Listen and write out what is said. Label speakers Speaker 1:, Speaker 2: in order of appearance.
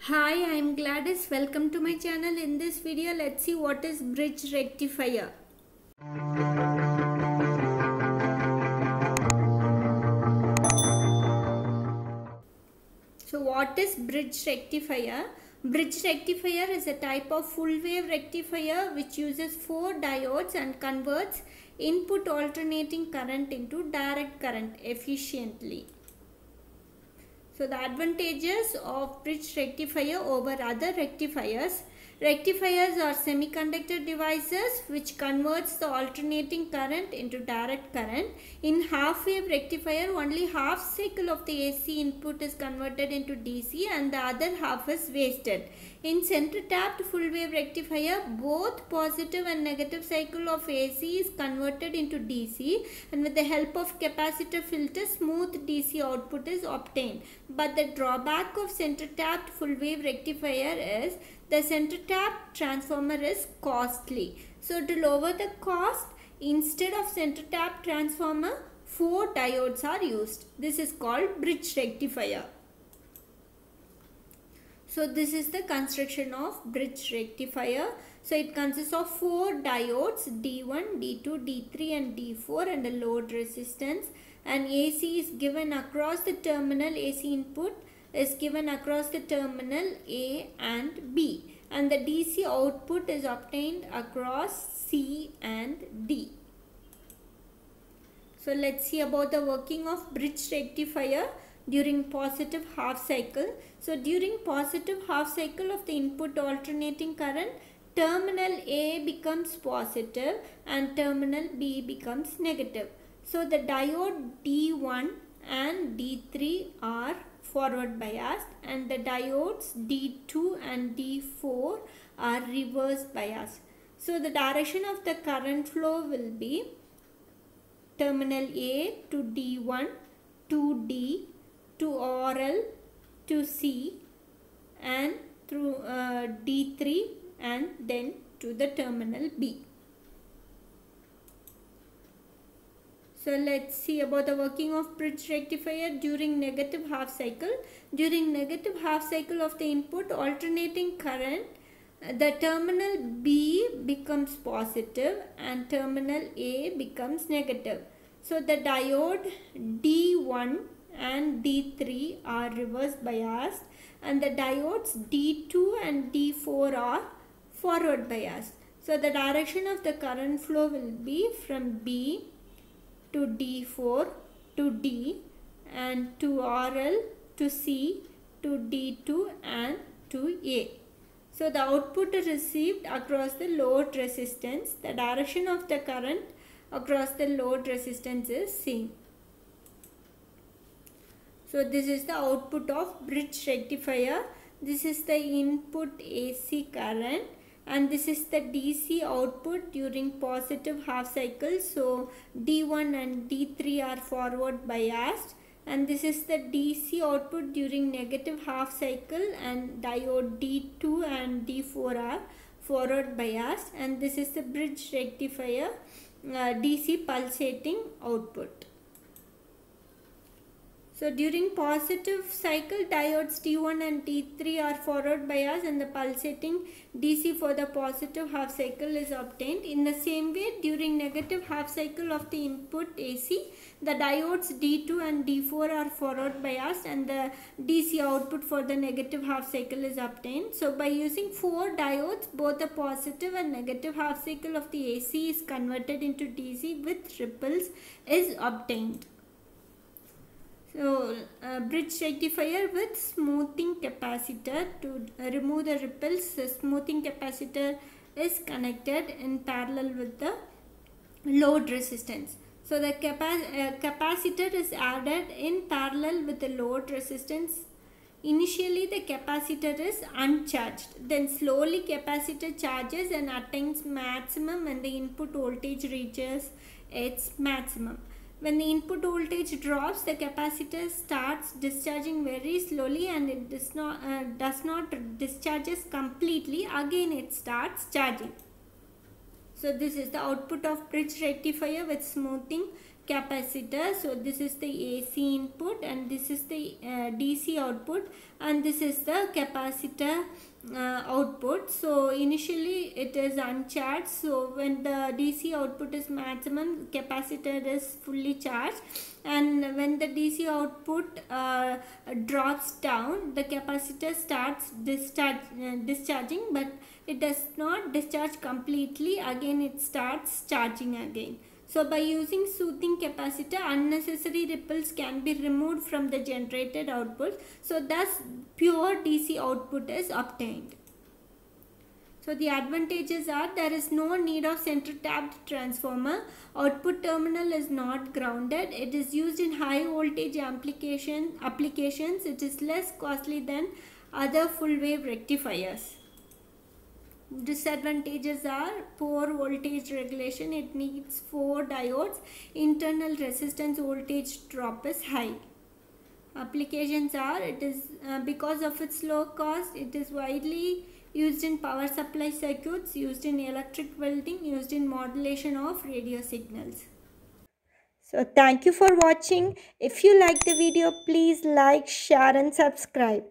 Speaker 1: Hi, I am Gladys. Welcome to my channel. In this video, let's see what is bridge rectifier. So what is bridge rectifier? Bridge rectifier is a type of full wave rectifier which uses 4 diodes and converts input alternating current into direct current efficiently. So the advantages of bridge rectifier over other rectifiers. Rectifiers are semiconductor devices which converts the alternating current into direct current. In half wave rectifier, only half cycle of the AC input is converted into DC and the other half is wasted. In center tapped full wave rectifier, both positive and negative cycle of AC is converted into DC, and with the help of capacitor filter, smooth DC output is obtained. But the drawback of center tapped full wave rectifier is the center tap transformer is costly. So to lower the cost, instead of center tap transformer, 4 diodes are used. This is called bridge rectifier. So this is the construction of bridge rectifier. So it consists of 4 diodes D1, D2, D3 and D4 and a load resistance. And AC is given across the terminal, AC input is given across the terminal A and B. And the DC output is obtained across C and D. So let's see about the working of bridge rectifier during positive half cycle. So during positive half cycle of the input alternating current, terminal A becomes positive and terminal B becomes negative. So the diode D1 and D3 are forward biased and the diodes D2 and D4 are reverse biased. So the direction of the current flow will be terminal A to D1 to D to RL to C and through D3 and then to the terminal B. So let's see about the working of bridge rectifier during negative half cycle. During negative half cycle of the input alternating current, the terminal B becomes positive and terminal A becomes negative. So the diode D1 and D3 are reverse biased and the diodes D2 and D4 are forward biased. So the direction of the current flow will be from B to D4 to D and to RL to C to D2 and to A. So the output is received across the load resistance. The direction of the current across the load resistance is same. So this is the output of bridge rectifier. This is the input AC current and this is the DC output during positive half cycle. So D1 and D3 are forward biased and this is the DC output during negative half cycle and diode D2 and D4 are forward biased and this is the bridge rectifier DC pulsating output. So during positive cycle, diodes T1 and T3 are forward bias and the pulsating DC for the positive half cycle is obtained. In the same way, during negative half cycle of the input AC, the diodes D2 and D4 are forward biased and the DC output for the negative half cycle is obtained. So by using 4 diodes, both the positive and negative half cycle of the AC is converted into DC with ripples is obtained. So bridge rectifier with smoothing capacitor. To remove the ripples, the smoothing capacitor is connected in parallel with the load resistance. So the capacitor is added in parallel with the load resistance. Initially the capacitor is uncharged, then slowly capacitor charges and attains maximum when the input voltage reaches its maximum. When the input voltage drops, the capacitor starts discharging very slowly and it does not discharges completely. Again it starts charging. So this is the output of bridge rectifier with smoothing capacitor. So this is the AC input and this is the DC output, and this is the capacitor output. So initially it is uncharged, so when the DC output is maximum, capacitor is fully charged, and when the DC output drops down, the capacitor starts discharging, but it does not discharge completely. Again it starts charging again. So by using soothing capacitor, unnecessary ripples can be removed from the generated output. So thus pure DC output is obtained. So the advantages are, there is no need of center tapped transformer. Output terminal is not grounded. It is used in high voltage applications. It is less costly than other full wave rectifiers. Disadvantages are poor voltage regulation. It needs 4 diodes. Internal resistance voltage drop is high. Applications are, it is because of its low cost, it is widely used in power supply circuits, used in electric welding, used in modulation of radio signals. So thank you for watching. If you like the video, please like, share and subscribe.